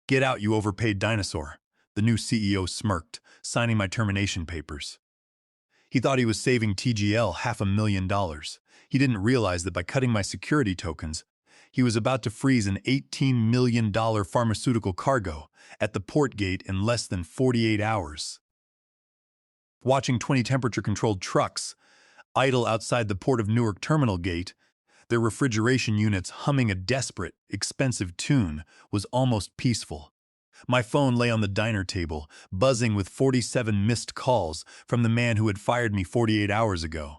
Get out, you overpaid dinosaur. The new CEO smirked, signing my termination papers. He thought he was saving TGL $500,000. He didn't realize that by cutting my security tokens, he was about to freeze an $18 million pharmaceutical cargo at the port gate in less than 48 hours. Watching 20 temperature-controlled trucks idle outside the Port of Newark terminal gate, their refrigeration units humming a desperate, expensive tune, was almost peaceful. My phone lay on the diner table, buzzing with 47 missed calls from the man who had fired me 48 hours ago.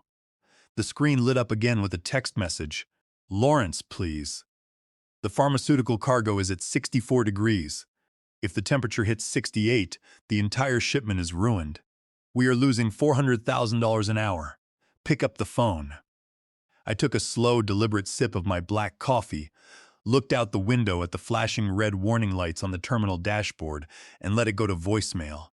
The screen lit up again with a text message. "Lawrence, please. The pharmaceutical cargo is at 64 degrees. If the temperature hits 68, the entire shipment is ruined. We are losing $400,000 an hour. Pick up the phone." I took a slow, deliberate sip of my black coffee, looked out the window at the flashing red warning lights on the terminal dashboard, and let it go to voicemail.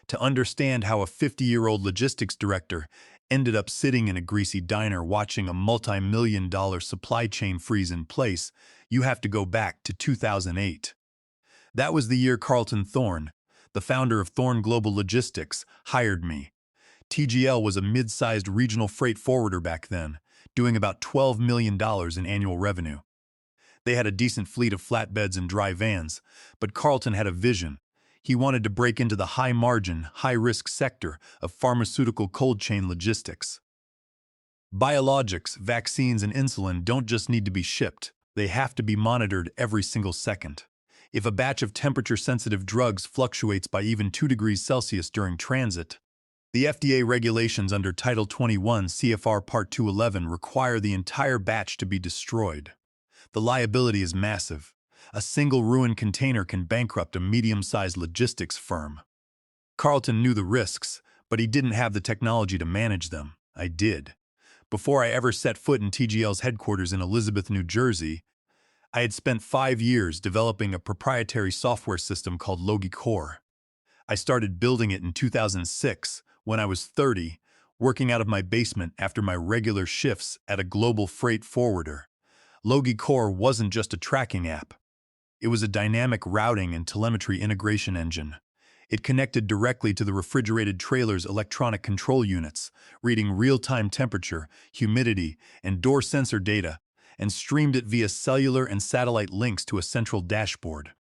To understand how a 50-year-old logistics director ended up sitting in a greasy diner watching a multi-million-dollar supply chain freeze in place, you have to go back to 2008. That was the year Carlton Thorne, the founder of Thorne Global Logistics, hired me. TGL was a mid-sized regional freight forwarder back then, doing about $12 million in annual revenue. They had a decent fleet of flatbeds and dry vans, but Carlton had a vision. He wanted to break into the high-margin, high-risk sector of pharmaceutical cold chain logistics. Biologics, vaccines, and insulin don't just need to be shipped. They have to be monitored every single second. If a batch of temperature-sensitive drugs fluctuates by even 2 degrees Celsius during transit, the FDA regulations under Title 21 CFR Part 211 require the entire batch to be destroyed. The liability is massive. A single ruined container can bankrupt a medium-sized logistics firm. Carlton knew the risks, but he didn't have the technology to manage them. I did. Before I ever set foot in TGL's headquarters in Elizabeth, New Jersey, I had spent 5 years developing a proprietary software system called LogiCore. I started building it in 2006, when I was 30, working out of my basement after my regular shifts at a global freight forwarder. LogiCore wasn't just a tracking app. It was a dynamic routing and telemetry integration engine. It connected directly to the refrigerated trailer's electronic control units, reading real-time temperature, humidity, and door sensor data, and streamed it via cellular and satellite links to a central dashboard.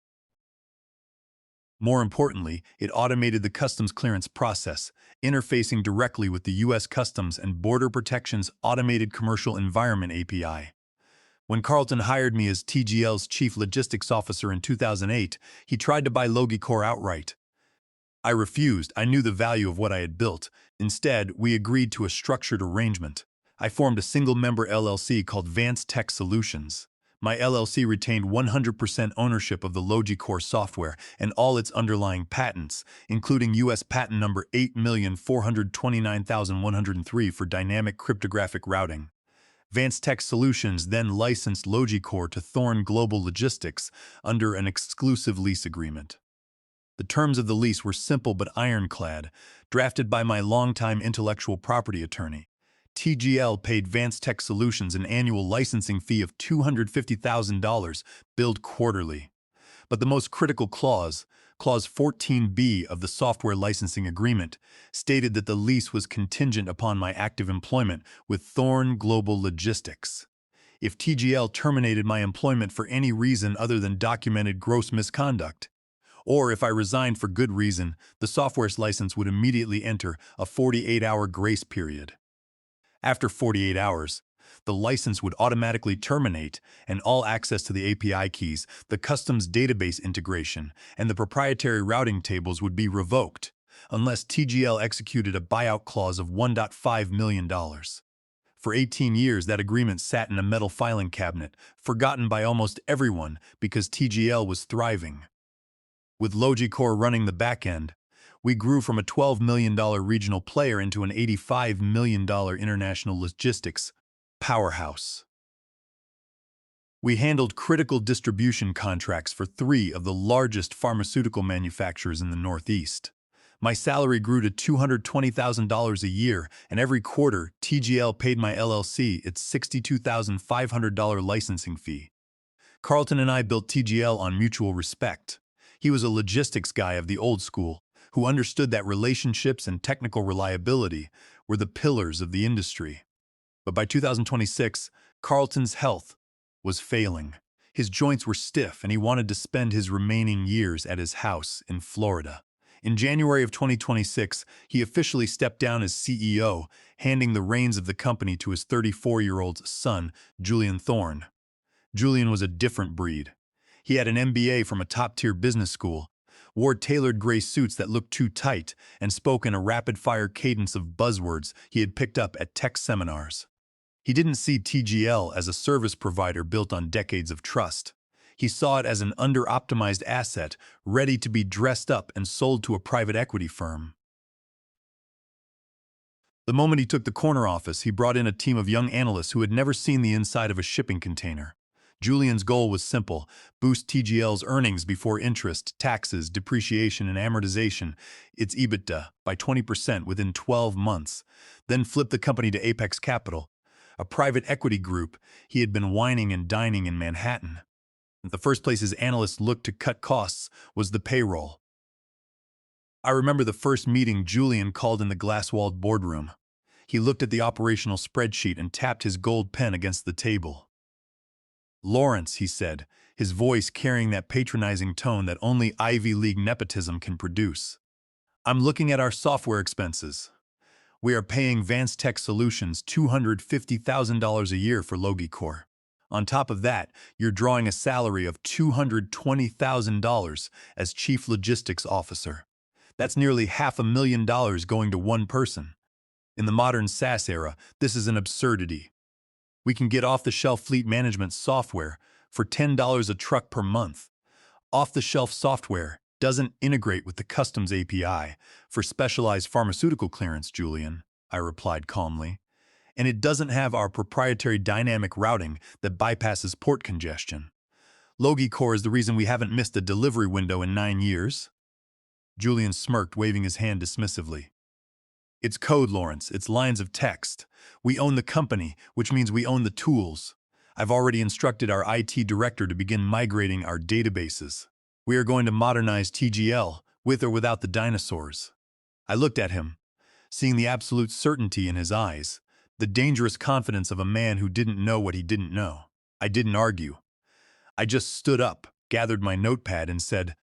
More importantly, it automated the customs clearance process, interfacing directly with the U.S. Customs and Border Protection's Automated Commercial Environment API. When Carlton hired me as TGL's Chief Logistics Officer in 2008, he tried to buy LogiCore outright. I refused. I knew the value of what I had built. Instead, we agreed to a structured arrangement. I formed a single-member LLC called Vance Tech Solutions. My LLC retained 100% ownership of the LogiCore software and all its underlying patents, including U.S. patent number 8,429,103 for dynamic cryptographic routing. Vance Tech Solutions then licensed LogiCore to Thorne Global Logistics under an exclusive lease agreement. The terms of the lease were simple but ironclad, drafted by my longtime intellectual property attorney. TGL paid Vance Tech Solutions an annual licensing fee of $250,000, billed quarterly. But the most critical clause, Clause 14B of the software licensing agreement, stated that the lease was contingent upon my active employment with Thorne Global Logistics. If TGL terminated my employment for any reason other than documented gross misconduct, or if I resigned for good reason, the software's license would immediately enter a 48-hour grace period. After 48 hours, the license would automatically terminate, and all access to the API keys, the customs database integration, and the proprietary routing tables would be revoked, unless TGL executed a buyout clause of $1.5 million. For 18 years, that agreement sat in a metal filing cabinet, forgotten by almost everyone because TGL was thriving. With LogiCore running the back end, we grew from a $12 million regional player into an $85 million international logistics powerhouse. We handled critical distribution contracts for 3 of the largest pharmaceutical manufacturers in the Northeast. My salary grew to $220,000 a year, and every quarter, TGL paid my LLC its $62,500 licensing fee. Carlton and I built TGL on mutual respect. He was a logistics guy of the old school, who understood that relationships and technical reliability were the pillars of the industry. But by 2026, Carlton's health was failing. His joints were stiff, and he wanted to spend his remaining years at his house in Florida. In January of 2026, he officially stepped down as CEO, handing the reins of the company to his 34-year-old son, Julian Thorne. Julian was a different breed. He had an MBA from a top-tier business school, wore tailored gray suits that looked too tight, and spoke in a rapid-fire cadence of buzzwords he had picked up at tech seminars. He didn't see TGL as a service provider built on decades of trust. He saw it as an under-optimized asset, ready to be dressed up and sold to a private equity firm. The moment he took the corner office, he brought in a team of young analysts who had never seen the inside of a shipping container. Julian's goal was simple: boost TGL's earnings before interest, taxes, depreciation, and amortization, its EBITDA, by 20% within 12 months. Then flip the company to Apex Capital, a private equity group he had been wining and dining in Manhattan. The first place his analysts looked to cut costs was the payroll. I remember the first meeting Julian called in the glass-walled boardroom. He looked at the operational spreadsheet and tapped his gold pen against the table. "Lawrence," he said, his voice carrying that patronizing tone that only Ivy League nepotism can produce. "I'm looking at our software expenses. We are paying Vance Tech Solutions $250,000 a year for Logicor. On top of that, you're drawing a salary of $220,000 as Chief Logistics Officer. That's nearly $500,000 going to one person. In the modern SaaS era, this is an absurdity. We can get off-the-shelf fleet management software for $10 a truck per month. Off-the-shelf software doesn't integrate with the Customs API for specialized pharmaceutical clearance, Julian," I replied calmly. "And it doesn't have our proprietary dynamic routing that bypasses port congestion. Logicor is the reason we haven't missed a delivery window in 9 years." Julian smirked, waving his hand dismissively. "It's code, Lawrence. It's lines of text. We own the company, which means we own the tools. I've already instructed our IT director to begin migrating our databases. We are going to modernize TGL, with or without the dinosaurs." I looked at him, seeing the absolute certainty in his eyes, the dangerous confidence of a man who didn't know what he didn't know. I didn't argue. I just stood up, gathered my notepad, and said,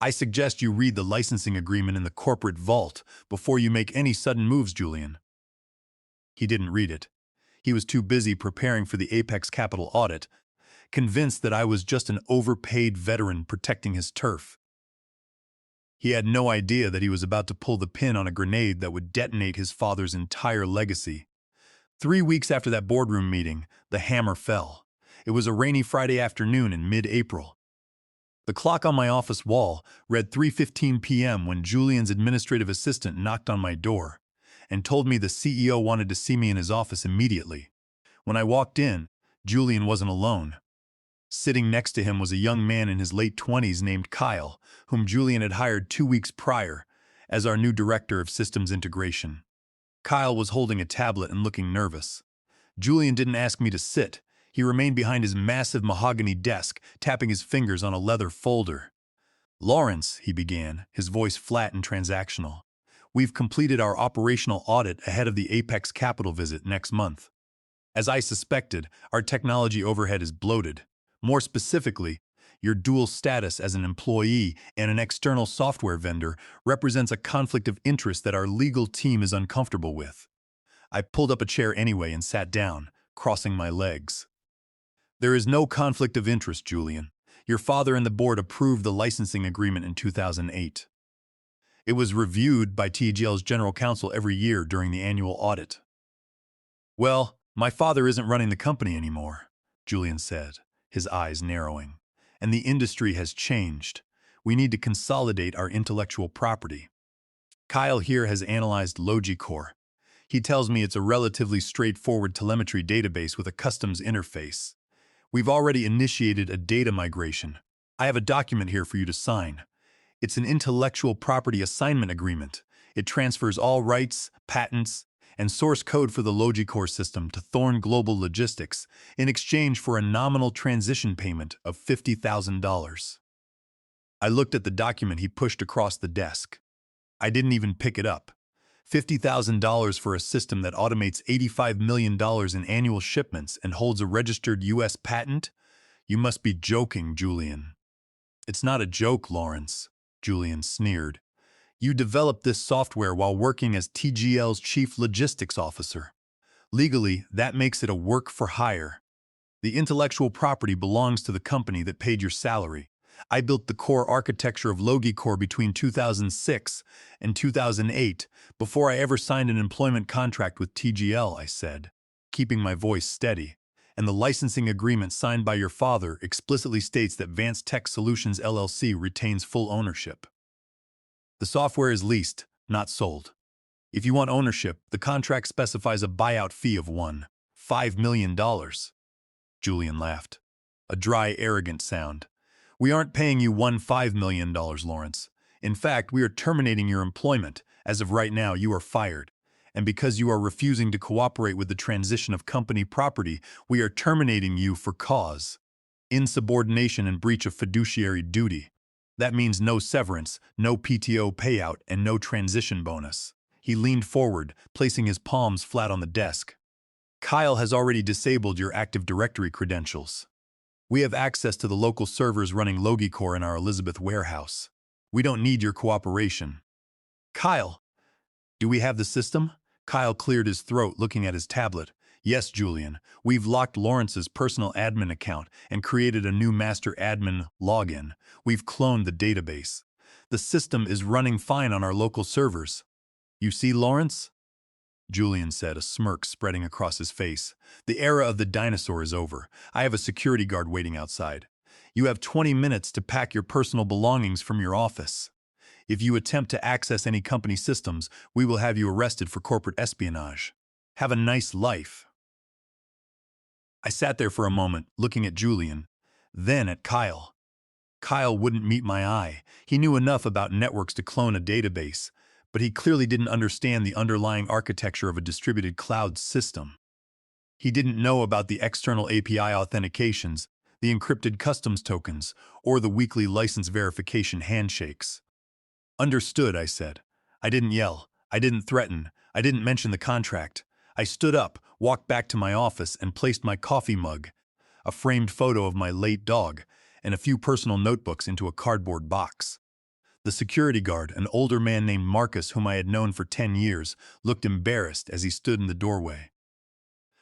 "I suggest you read the licensing agreement in the corporate vault before you make any sudden moves, Julian." He didn't read it. He was too busy preparing for the Apex Capital audit, convinced that I was just an overpaid veteran protecting his turf. He had no idea that he was about to pull the pin on a grenade that would detonate his father's entire legacy. 3 weeks after that boardroom meeting, the hammer fell. It was a rainy Friday afternoon in mid-April. The clock on my office wall read 3:15 p.m. when Julian's administrative assistant knocked on my door and told me the CEO wanted to see me in his office immediately. When I walked in, Julian wasn't alone. Sitting next to him was a young man in his late 20s named Kyle, whom Julian had hired 2 weeks prior as our new director of systems integration. Kyle was holding a tablet and looking nervous. Julian didn't ask me to sit. He remained behind his massive mahogany desk, tapping his fingers on a leather folder. "Lawrence," he began, his voice flat and transactional, "we've completed our operational audit ahead of the Apex Capital visit next month. As I suspected, our technology overhead is bloated. More specifically, your dual status as an employee and an external software vendor represents a conflict of interest that our legal team is uncomfortable with." I pulled up a chair anyway and sat down, crossing my legs. "There is no conflict of interest, Julian. Your father and the board approved the licensing agreement in 2008. It was reviewed by TGL's general counsel every year during the annual audit." "Well, my father isn't running the company anymore," Julian said, his eyes narrowing. "And the industry has changed. We need to consolidate our intellectual property. Kyle here has analyzed Logicor. He tells me it's a relatively straightforward telemetry database with a customs interface. We've already initiated a data migration. I have a document here for you to sign. It's an intellectual property assignment agreement. It transfers all rights, patents, and source code for the Logicor system to Thorne Global Logistics in exchange for a nominal transition payment of $50,000. I looked at the document he pushed across the desk. I didn't even pick it up. $50,000 for a system that automates $85 million in annual shipments and holds a registered U.S. patent? You must be joking, Julian. It's not a joke, Lawrence, Julian sneered. You developed this software while working as TGL's chief logistics officer. Legally, that makes it a work for hire. The intellectual property belongs to the company that paid your salary. I built the core architecture of LogiCore between 2006 and 2008 before I ever signed an employment contract with TGL, I said, keeping my voice steady. And the licensing agreement signed by your father explicitly states that Vance Tech Solutions LLC retains full ownership. The software is leased, not sold. If you want ownership, the contract specifies a buyout fee of $5 million. Julian laughed. A dry, arrogant sound. We aren't paying you $5 million, Lawrence. In fact, we are terminating your employment. As of right now, you are fired. And because you are refusing to cooperate with the transition of company property, we are terminating you for cause. Insubordination and breach of fiduciary duty. That means no severance, no PTO payout, and no transition bonus. He leaned forward, placing his palms flat on the desk. Kyle has already disabled your Active Directory credentials. We have access to the local servers running LogiCore in our Elizabeth warehouse. We don't need your cooperation. Kyle, do we have the system? Kyle cleared his throat, looking at his tablet. Yes, Julian. We've locked Lawrence's personal admin account and created a new master admin login. We've cloned the database. The system is running fine on our local servers. You see, Lawrence? Julian said, a smirk spreading across his face. The era of the dinosaur is over. I have a security guard waiting outside. You have 20 minutes to pack your personal belongings from your office. If you attempt to access any company systems, we will have you arrested for corporate espionage. Have a nice life. I sat there for a moment, looking at Julian, then at Kyle. Kyle wouldn't meet my eye. He knew enough about networks to clone a database, but he clearly didn't understand the underlying architecture of a distributed cloud system. He didn't know about the external API authentications, the encrypted customs tokens, or the weekly license verification handshakes. Understood, I said. I didn't yell. I didn't threaten. I didn't mention the contract. I stood up, walked back to my office, and placed my coffee mug, a framed photo of my late dog, and a few personal notebooks into a cardboard box. The security guard, an older man named Marcus whom I had known for 10 years, looked embarrassed as he stood in the doorway.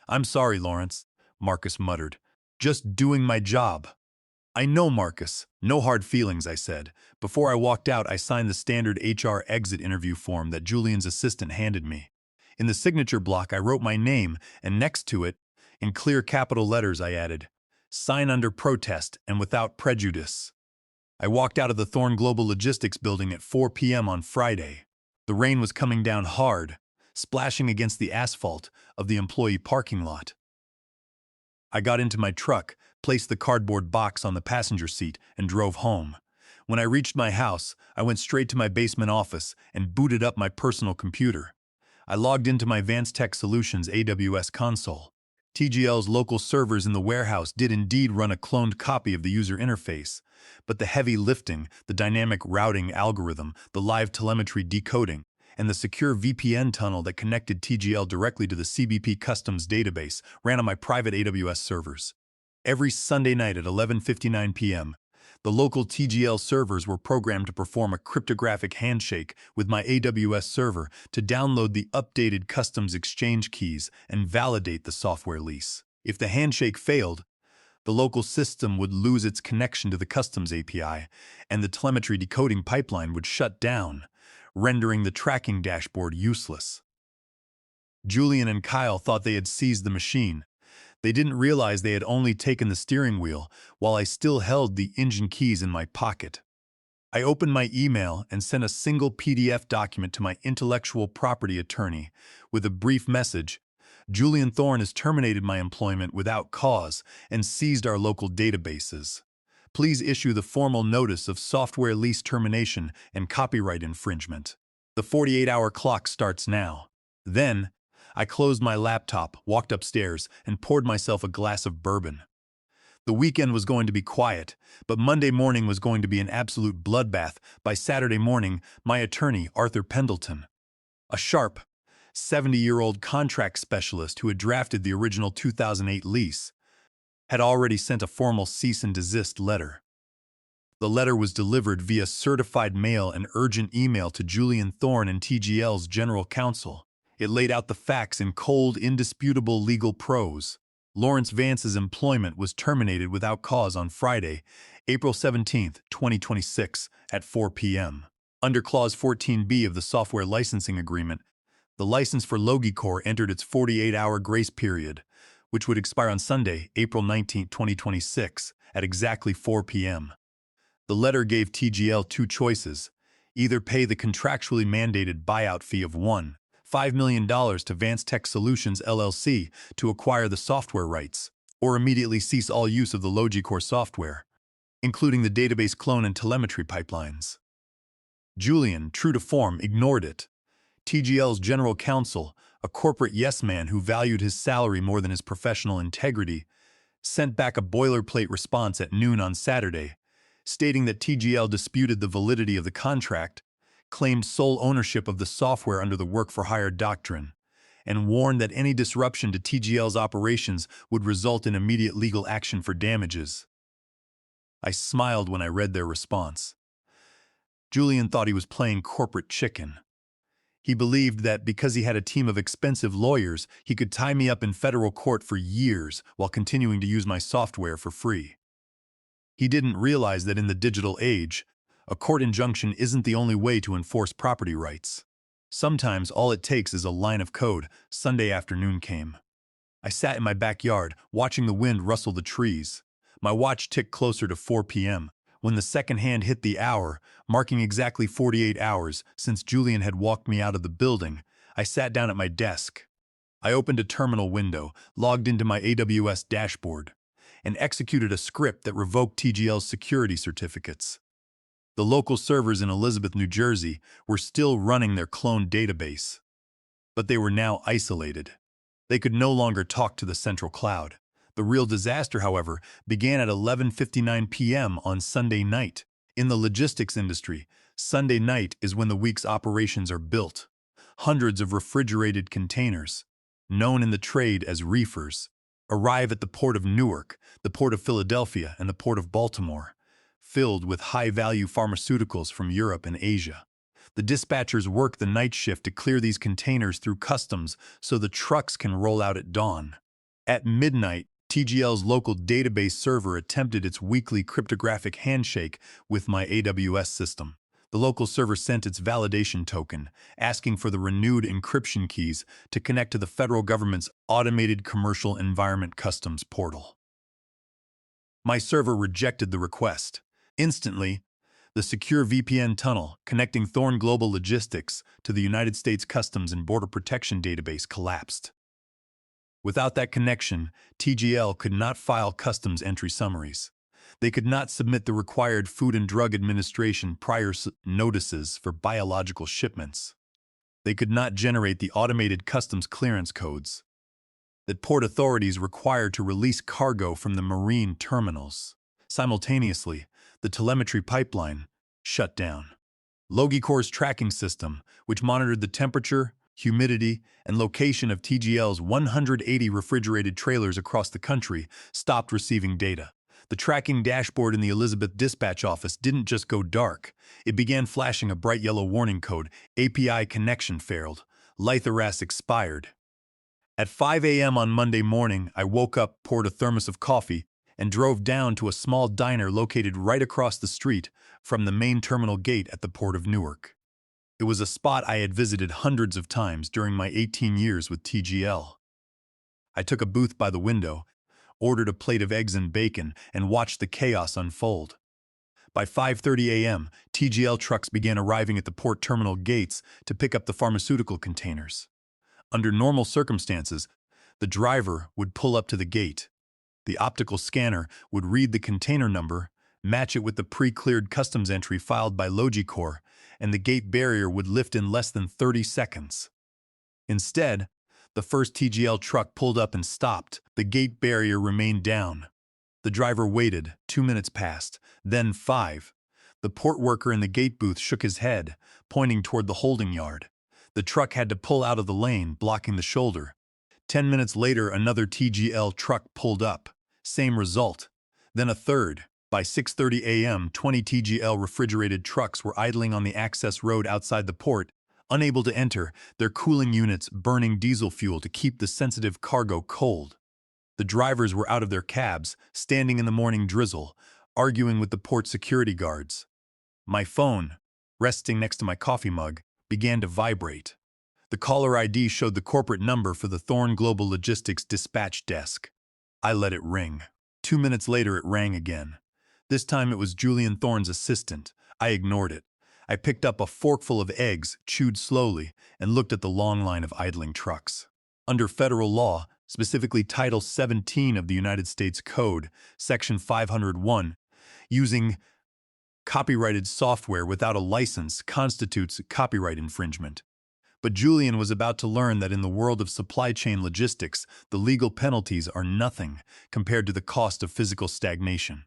I'm sorry, Lawrence, Marcus muttered. Just doing my job. I know, Marcus. No hard feelings, I said. Before I walked out, I signed the standard HR exit interview form that Julian's assistant handed me. In the signature block, I wrote my name, and next to it, in clear capital letters, I added, "Sign under protest and without prejudice." I walked out of the Thorn Global Logistics building at 4 p.m. on Friday. The rain was coming down hard, splashing against the asphalt of the employee parking lot. I got into my truck, placed the cardboard box on the passenger seat, and drove home. When I reached my house, I went straight to my basement office and booted up my personal computer. I logged into my Vance Tech Solutions AWS console. TGL's local servers in the warehouse did indeed run a cloned copy of the user interface, but the heavy lifting, the dynamic routing algorithm, the live telemetry decoding, and the secure VPN tunnel that connected TGL directly to the CBP Customs database ran on my private AWS servers. Every Sunday night at 11:59 p.m., the local TGL servers were programmed to perform a cryptographic handshake with my AWS server to download the updated customs exchange keys and validate the software lease. If the handshake failed, the local system would lose its connection to the customs API, and the telemetry decoding pipeline would shut down, rendering the tracking dashboard useless. Julian and Kyle thought they had seized the machine. They didn't realize they had only taken the steering wheel, while I still held the engine keys in my pocket. I opened my email and sent a single PDF document to my intellectual property attorney with a brief message. Julian Thorne has terminated my employment without cause and seized our local databases. Please issue the formal notice of software lease termination and copyright infringement. The 48-hour clock starts now. Then, I closed my laptop, walked upstairs, and poured myself a glass of bourbon. The weekend was going to be quiet, but Monday morning was going to be an absolute bloodbath. By Saturday morning, my attorney, Arthur Pendleton, a sharp, 70-year-old contract specialist who had drafted the original 2008 lease, had already sent a formal cease and desist letter. The letter was delivered via certified mail and urgent email to Julian Thorne and TGL's general counsel. It laid out the facts in cold, indisputable legal prose. Lawrence Vance's employment was terminated without cause on Friday, April 17, 2026, at 4 p.m. Under Clause 14B of the Software Licensing Agreement, the license for Logicor entered its 48-hour grace period, which would expire on Sunday, April 19, 2026, at exactly 4 p.m. The letter gave TGL two choices: either pay the contractually mandated buyout fee of $5 million to Vance Tech Solutions LLC to acquire the software rights, or immediately cease all use of the Logicor software, including the database clone and telemetry pipelines. Julian, true to form, ignored it. TGL's general counsel, a corporate yes-man who valued his salary more than his professional integrity, sent back a boilerplate response at noon on Saturday, stating that TGL disputed the validity of the contract, claimed sole ownership of the software under the work-for-hire doctrine, and warned that any disruption to TGL's operations would result in immediate legal action for damages. I smiled when I read their response. Julian thought he was playing corporate chicken. He believed that because he had a team of expensive lawyers, he could tie me up in federal court for years while continuing to use my software for free. He didn't realize that in the digital age, a court injunction isn't the only way to enforce property rights. Sometimes all it takes is a line of code. Sunday afternoon came. I sat in my backyard, watching the wind rustle the trees. My watch ticked closer to 4 p.m. when the second hand hit the hour, marking exactly 48 hours since Julian had walked me out of the building. I sat down at my desk. I opened a terminal window, logged into my AWS dashboard, and executed a script that revoked TGL's security certificates. The local servers in Elizabeth, New Jersey, were still running their cloned database, but they were now isolated. They could no longer talk to the central cloud. The real disaster, however, began at 11:59 p.m. on Sunday night. In the logistics industry, Sunday night is when the week's operations are built. Hundreds of refrigerated containers, known in the trade as reefers, arrive at the Port of Newark, the Port of Philadelphia, and the Port of Baltimore, filled with high-value pharmaceuticals from Europe and Asia. The dispatchers work the night shift to clear these containers through customs so the trucks can roll out at dawn. At midnight, TGL's local database server attempted its weekly cryptographic handshake with my AWS system. The local server sent its validation token, asking for the renewed encryption keys to connect to the federal government's automated commercial environment customs portal. My server rejected the request. Instantly, the secure VPN tunnel connecting Thorne Global Logistics to the United States Customs and Border Protection database collapsed. Without that connection, TGL could not file customs entry summaries. They could not submit the required Food and Drug Administration prior notices for biological shipments. They could not generate the automated customs clearance codes that port authorities require to release cargo from the marine terminals. Simultaneously, the telemetry pipeline shut down. Logicor's tracking system, which monitored the temperature, humidity, and location of TGL's 180 refrigerated trailers across the country, stopped receiving data. The tracking dashboard in the Elizabeth dispatch office didn't just go dark. It began flashing a bright yellow warning code: API connection failed. Lithoras expired. At 5 a.m. on Monday morning, I woke up, poured a thermos of coffee, and drove down to a small diner located right across the street from the main terminal gate at the Port of Newark. It was a spot I had visited hundreds of times during my 18 years with TGL. I took a booth by the window, ordered a plate of eggs and bacon, and watched the chaos unfold. By 5:30 a.m., TGL trucks began arriving at the port terminal gates to pick up the pharmaceutical containers. Under normal circumstances, the driver would pull up to the gate. The optical scanner would read the container number, match it with the pre-cleared customs entry filed by Logicor, and the gate barrier would lift in less than 30 seconds. Instead, the first TGL truck pulled up and stopped. The gate barrier remained down. The driver waited. 2 minutes passed, then 5. The port worker in the gate booth shook his head, pointing toward the holding yard. The truck had to pull out of the lane, blocking the shoulder. 10 minutes later, another TGL truck pulled up. Same result. Then a third. By 6:30 a.m., 20 TGL refrigerated trucks were idling on the access road outside the port, unable to enter, their cooling units burning diesel fuel to keep the sensitive cargo cold. The drivers were out of their cabs, standing in the morning drizzle, arguing with the port security guards. My phone, resting next to my coffee mug, began to vibrate. The caller ID showed the corporate number for the Thorne Global Logistics dispatch desk. I let it ring. 2 minutes later, it rang again. This time it was Julian Thorne's assistant. I ignored it. I picked up a forkful of eggs, chewed slowly, and looked at the long line of idling trucks. Under federal law, specifically Title 17 of the United States Code, Section 501, using copyrighted software without a license constitutes copyright infringement. But Julian was about to learn that in the world of supply chain logistics, the legal penalties are nothing compared to the cost of physical stagnation.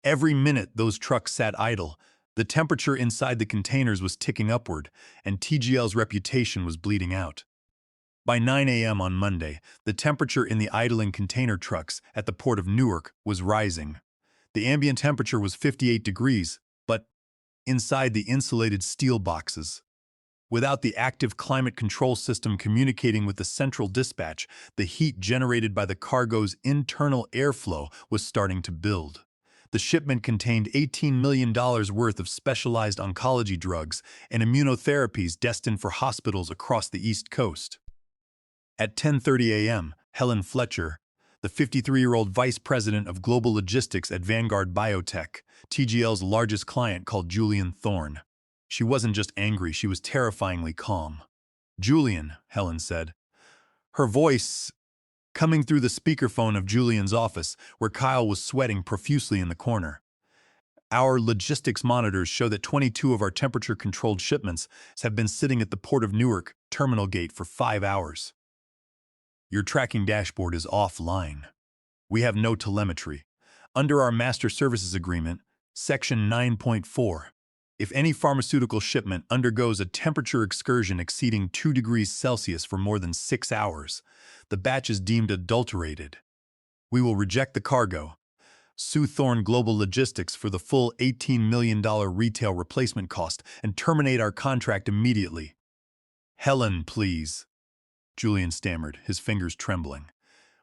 Every minute those trucks sat idle, the temperature inside the containers was ticking upward, and TGL's reputation was bleeding out. By 9 a.m. on Monday, the temperature in the idling container trucks at the port of Newark was rising. The ambient temperature was 58 degrees, but inside the insulated steel boxes. Without the active climate control system communicating with the central dispatch, the heat generated by the cargo's internal airflow was starting to build. The shipment contained $18 million worth of specialized oncology drugs and immunotherapies destined for hospitals across the East Coast. At 10:30 a.m., Helen Fletcher, the 53-year-old vice president of global logistics at Vanguard Biotech, TGL's largest client, called Julian Thorne. She wasn't just angry, she was terrifyingly calm. "Julian," Helen said, her voice coming through the speakerphone of Julian's office, where Kyle was sweating profusely in the corner. "Our logistics monitors show that 22 of our temperature-controlled shipments have been sitting at the Port of Newark terminal gate for 5 hours. Your tracking dashboard is offline. We have no telemetry. Under our Master Services Agreement, Section 9.4, if any pharmaceutical shipment undergoes a temperature excursion exceeding 2 degrees Celsius for more than 6 hours, the batch is deemed adulterated. We will reject the cargo, sue Thorne Global Logistics for the full $18 million retail replacement cost, and terminate our contract immediately." "Helen, please," Julian stammered, his fingers trembling.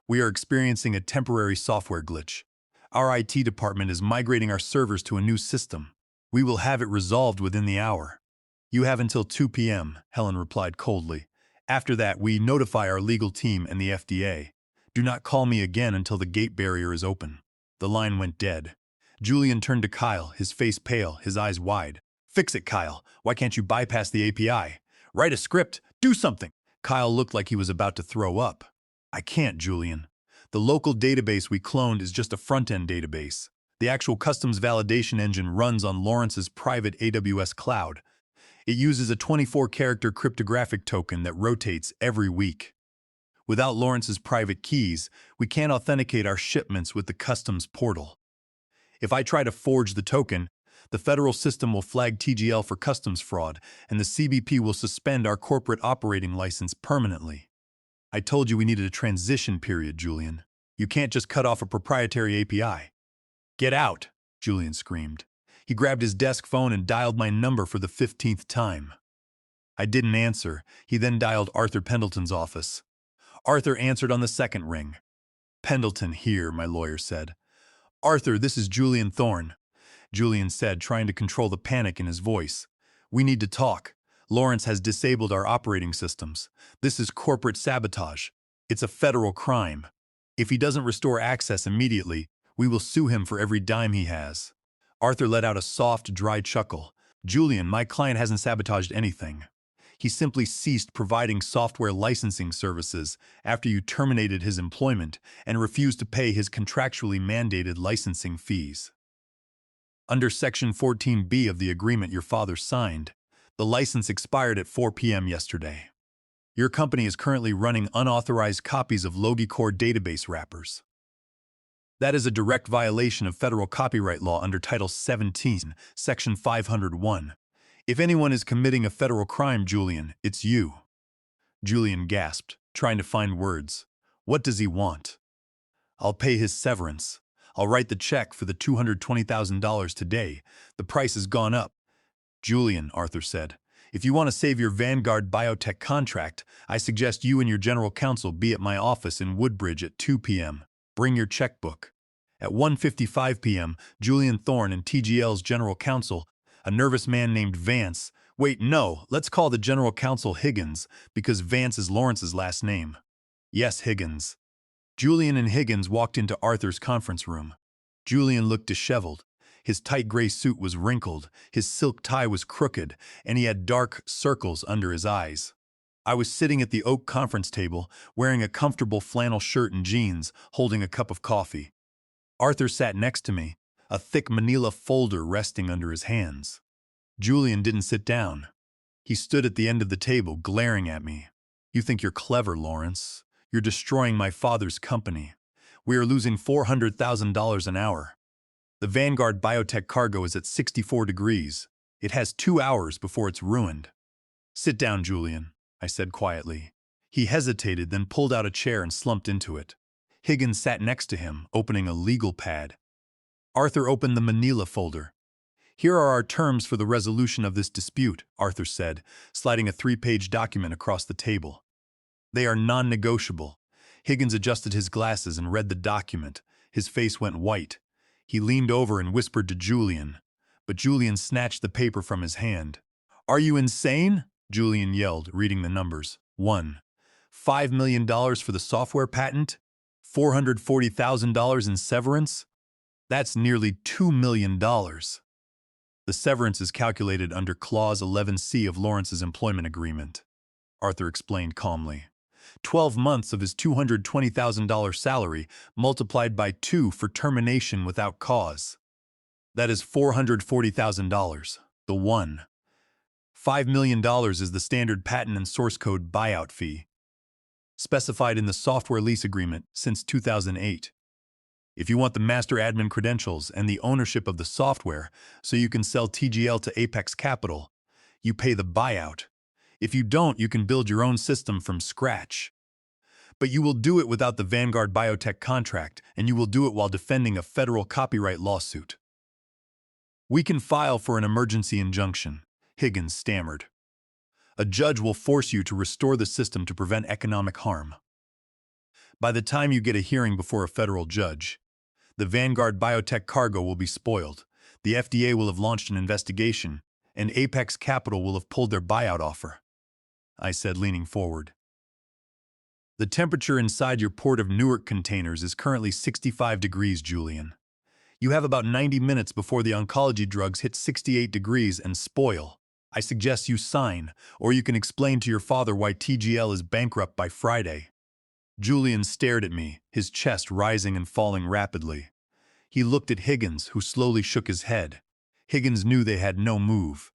"We are experiencing a temporary software glitch. Our IT department is migrating our servers to a new system. We will have it resolved within the hour." "You have until 2 p.m., Helen replied coldly. "After that, we notify our legal team and the FDA. Do not call me again until the gate barrier is open." The line went dead. Julian turned to Kyle, his face pale, his eyes wide. "Fix it, Kyle. Why can't you bypass the API? Write a script. Do something." Kyle looked like he was about to throw up. "I can't, Julian. The local database we cloned is just a front-end database. The actual customs validation engine runs on Lawrence's private AWS cloud. It uses a 24-character cryptographic token that rotates every week. Without Lawrence's private keys, we can't authenticate our shipments with the customs portal. If I try to forge the token, the federal system will flag TGL for customs fraud, and the CBP will suspend our corporate operating license permanently. I told you we needed a transition period, Julian. You can't just cut off a proprietary API." "Get out," Julian screamed. He grabbed his desk phone and dialed my number for the 15th time. I didn't answer. He then dialed Arthur Pendleton's office. Arthur answered on the second ring. "Pendleton here," my lawyer said. "Arthur, this is Julian Thorne," Julian said, trying to control the panic in his voice. "We need to talk. Lawrence has disabled our operating systems. This is corporate sabotage. It's a federal crime. If he doesn't restore access immediately, we will sue him for every dime he has." Arthur let out a soft, dry chuckle. "Julian, my client hasn't sabotaged anything. He simply ceased providing software licensing services after you terminated his employment and refused to pay his contractually mandated licensing fees. Under Section 14B of the agreement your father signed, the license expired at 4 p.m. yesterday. Your company is currently running unauthorized copies of LogiCore database wrappers. That is a direct violation of federal copyright law under Title 17, Section 501. If anyone is committing a federal crime, Julian, it's you. Julian gasped, trying to find words. What does he want? I'll pay his severance. I'll write the check for the $220,000 today. The price has gone up. Julian, Arthur said, if you want to save your Vanguard biotech contract, I suggest you and your general counsel be at my office in Woodbridge at 2 p.m. Bring your checkbook. At 1:55 p.m., Julian Thorne and TGL's general counsel, a nervous man named Vance, wait, no, let's call the general counsel Higgins, because Vance is Lawrence's last name. Yes, Higgins. Julian and Higgins walked into Arthur's conference room. Julian looked disheveled. His tight gray suit was wrinkled, his silk tie was crooked, and he had dark circles under his eyes. I was sitting at the oak conference table, wearing a comfortable flannel shirt and jeans, holding a cup of coffee. Arthur sat next to me, a thick manila folder resting under his hands. Julian didn't sit down. He stood at the end of the table, glaring at me. You think you're clever, Lawrence. You're destroying my father's company. We are losing $400,000 an hour. The Vanguard biotech cargo is at 64 degrees. It has 2 hours before it's ruined. Sit down, Julian, I said quietly. He hesitated, then pulled out a chair and slumped into it. Higgins sat next to him, opening a legal pad. Arthur opened the manila folder. Here are our terms for the resolution of this dispute, Arthur said, sliding a 3-page document across the table. They are non-negotiable. Higgins adjusted his glasses and read the document. His face went white. He leaned over and whispered to Julian, but Julian snatched the paper from his hand. Are you insane? Julian yelled, reading the numbers. 1. $5 million for the software patent? $440,000 in severance? That's nearly $2 million. The severance is calculated under Clause 11C of Lawrence's employment agreement, Arthur explained calmly. 12 months of his $220,000 salary multiplied by 2 for termination without cause. That is $440,000, the one. $5 million is the standard patent and source code buyout fee, specified in the software lease agreement since 2008. If you want the master admin credentials and the ownership of the software so you can sell TGL to Apex Capital, you pay the buyout. If you don't, you can build your own system from scratch. But you will do it without the Vanguard biotech contract, and you will do it while defending a federal copyright lawsuit. We can file for an emergency injunction, Higgins stammered. A judge will force you to restore the system to prevent economic harm. By the time you get a hearing before a federal judge, the Vanguard biotech cargo will be spoiled, the FDA will have launched an investigation, and Apex Capital will have pulled their buyout offer, I said, leaning forward. The temperature inside your Port of Newark containers is currently 65 degrees, Julian. You have about 90 minutes before the oncology drugs hit 68 degrees and spoil. I suggest you sign, or you can explain to your father why TGL is bankrupt by Friday. Julian stared at me, his chest rising and falling rapidly. He looked at Higgins, who slowly shook his head. Higgins knew they had no move.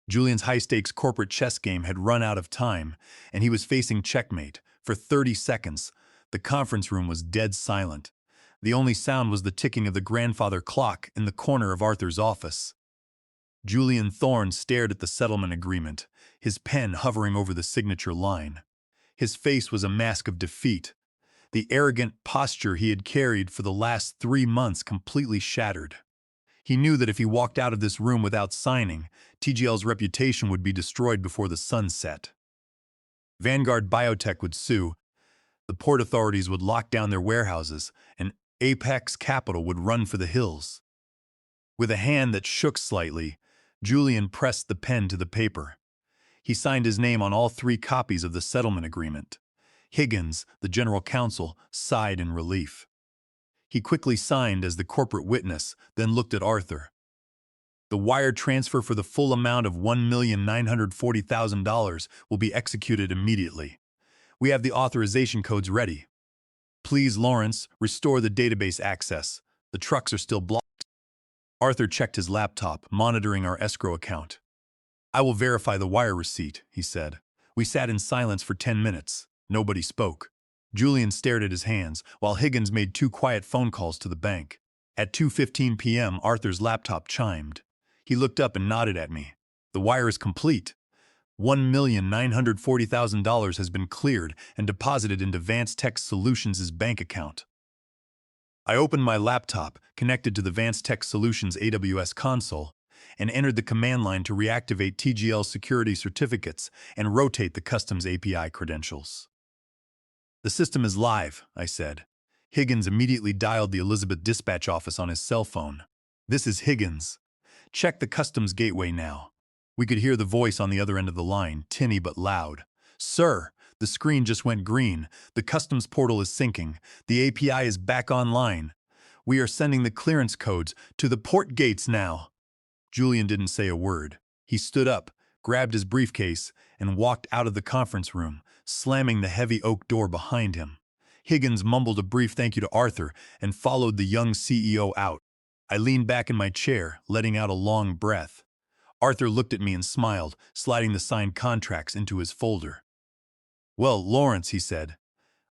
Julian's high-stakes corporate chess game had run out of time, and he was facing checkmate. For 30 seconds, the conference room was dead silent. The only sound was the ticking of the grandfather clock in the corner of Arthur's office. Julian Thorne stared at the settlement agreement, his pen hovering over the signature line. His face was a mask of defeat. The arrogant posture he had carried for the last 3 months completely shattered. He knew that if he walked out of this room without signing, TGL's reputation would be destroyed before the sun set. Vanguard Biotech would sue, the port authorities would lock down their warehouses, and Apex Capital would run for the hills. With a hand that shook slightly, Julian pressed the pen to the paper. He signed his name on all 3 copies of the settlement agreement. Higgins, the general counsel, sighed in relief. He quickly signed as the corporate witness, then looked at Arthur. The wire transfer for the full amount of $1,940,000 will be executed immediately. We have the authorization codes ready. Please, Lawrence, restore the database access. The trucks are still blocked. Arthur checked his laptop, monitoring our escrow account. I will verify the wire receipt, he said. We sat in silence for 10 minutes. Nobody spoke. Julian stared at his hands, while Higgins made two quiet phone calls to the bank. At 2:15 p.m., Arthur's laptop chimed. He looked up and nodded at me. The wire is complete. $1,940,000 has been cleared and deposited into Vance Tech Solutions' bank account. I opened my laptop, connected to the Vance Tech Solutions AWS console, and entered the command line to reactivate TGL security certificates and rotate the customs API credentials. "The system is live," I said. Higgins immediately dialed the Elizabeth dispatch office on his cell phone. "This is Higgins. Check the customs gateway now." We could hear the voice on the other end of the line, tinny but loud. "Sir, the screen just went green. The customs portal is syncing. The API is back online. We are sending the clearance codes to the port gates now." Julian didn't say a word. He stood up, grabbed his briefcase, and walked out of the conference room, slamming the heavy oak door behind him. Higgins mumbled a brief thank you to Arthur and followed the young CEO out. I leaned back in my chair, letting out a long breath. Arthur looked at me and smiled, sliding the signed contracts into his folder. "Well, Lawrence," he said,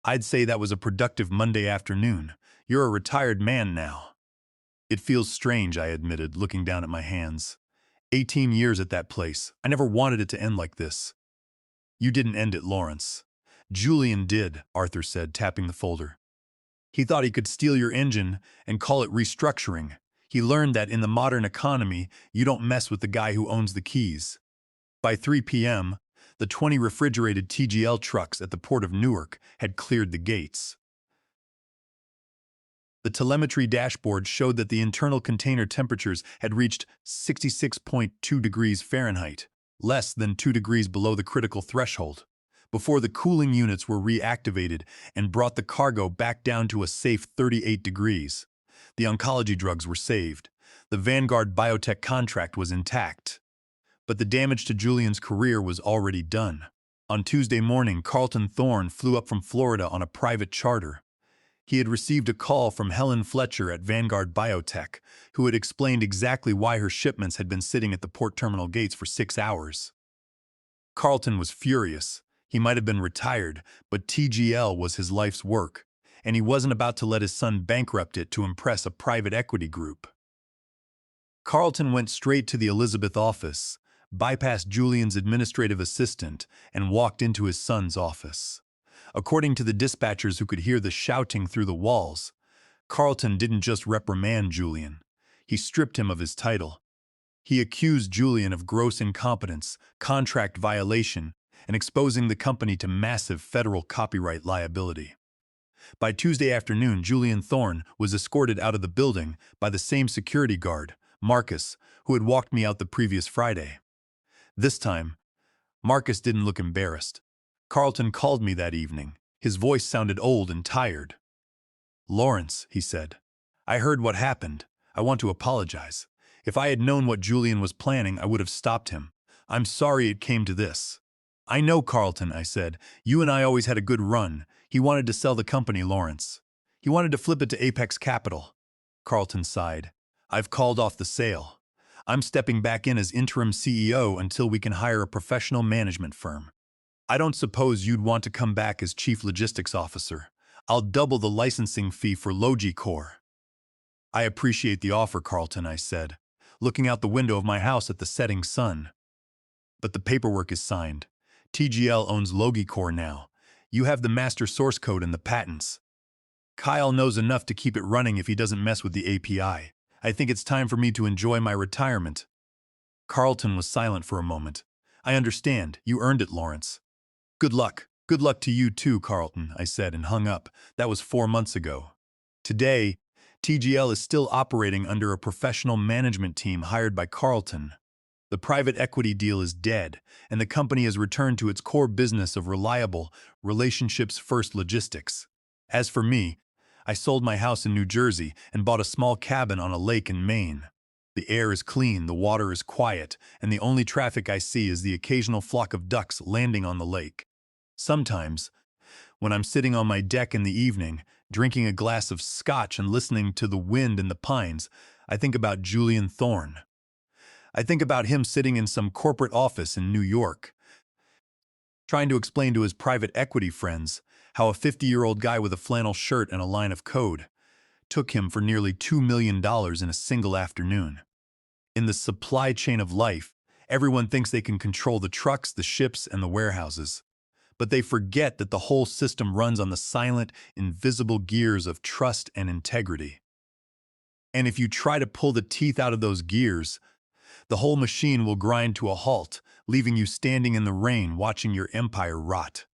"I'd say that was a productive Monday afternoon. You're a retired man now." "It feels strange," I admitted, looking down at my hands. 18 years at that place. I never wanted it to end like this. "You didn't end it, Lawrence." "Julian did," Arthur said, tapping the folder. "He thought he could steal your engine and call it restructuring. He learned that in the modern economy, you don't mess with the guy who owns the keys." By 3 p.m., the 20 refrigerated TGL trucks at the port of Newark had cleared the gates. The telemetry dashboard showed that the internal container temperatures had reached 66.2 degrees Fahrenheit, less than 2 degrees below the critical threshold, before the cooling units were reactivated and brought the cargo back down to a safe 38 degrees. The oncology drugs were saved. The Vanguard Biotech contract was intact. But the damage to Julian's career was already done. On Tuesday morning, Carlton Thorne flew up from Florida on a private charter. He had received a call from Helen Fletcher at Vanguard Biotech, who had explained exactly why her shipments had been sitting at the port terminal gates for 6 hours. Carlton was furious. He might have been retired, but TGL was his life's work, and he wasn't about to let his son bankrupt it to impress a private equity group. Carlton went straight to the Elizabeth office, bypassed Julian's administrative assistant, and walked into his son's office. According to the dispatchers who could hear the shouting through the walls, Carlton didn't just reprimand Julian. He stripped him of his title. He accused Julian of gross incompetence, contract violation, and exposing the company to massive federal copyright liability. By Tuesday afternoon, Julian Thorne was escorted out of the building by the same security guard, Marcus, who had walked me out the previous Friday. This time, Marcus didn't look embarrassed. Carlton called me that evening. His voice sounded old and tired. "Lawrence," he said, "I heard what happened. I want to apologize. If I had known what Julian was planning, I would have stopped him. I'm sorry it came to this." "I know, Carlton," I said. "You and I always had a good run. He wanted to sell the company, Lawrence. He wanted to flip it to Apex Capital." Carlton sighed. "I've called off the sale. I'm stepping back in as interim CEO until we can hire a professional management firm. I don't suppose you'd want to come back as Chief Logistics Officer. I'll double the licensing fee for Logicore." "I appreciate the offer, Carlton," I said, looking out the window of my house at the setting sun. "But the paperwork is signed. TGL owns Logicore now. You have the master source code and the patents. Kyle knows enough to keep it running if he doesn't mess with the API. I think it's time for me to enjoy my retirement." Carlton was silent for a moment. "I understand. You earned it, Lawrence." "Good luck. Good luck to you too, Carlton," I said and hung up. That was 4 months ago. Today, TGL is still operating under a professional management team hired by Carlton. The private equity deal is dead, and the company has returned to its core business of reliable, relationships-first logistics. As for me, I sold my house in New Jersey and bought a small cabin on a lake in Maine. The air is clean, the water is quiet, and the only traffic I see is the occasional flock of ducks landing on the lake. Sometimes, when I'm sitting on my deck in the evening, drinking a glass of scotch and listening to the wind in the pines, I think about Julian Thorne. I think about him sitting in some corporate office in New York, trying to explain to his private equity friends how a 50-year-old guy with a flannel shirt and a line of code took him for nearly $2 million in a single afternoon. In the supply chain of life, everyone thinks they can control the trucks, the ships, and the warehouses. But they forget that the whole system runs on the silent, invisible gears of trust and integrity. And if you try to pull the teeth out of those gears, the whole machine will grind to a halt, leaving you standing in the rain watching your empire rot.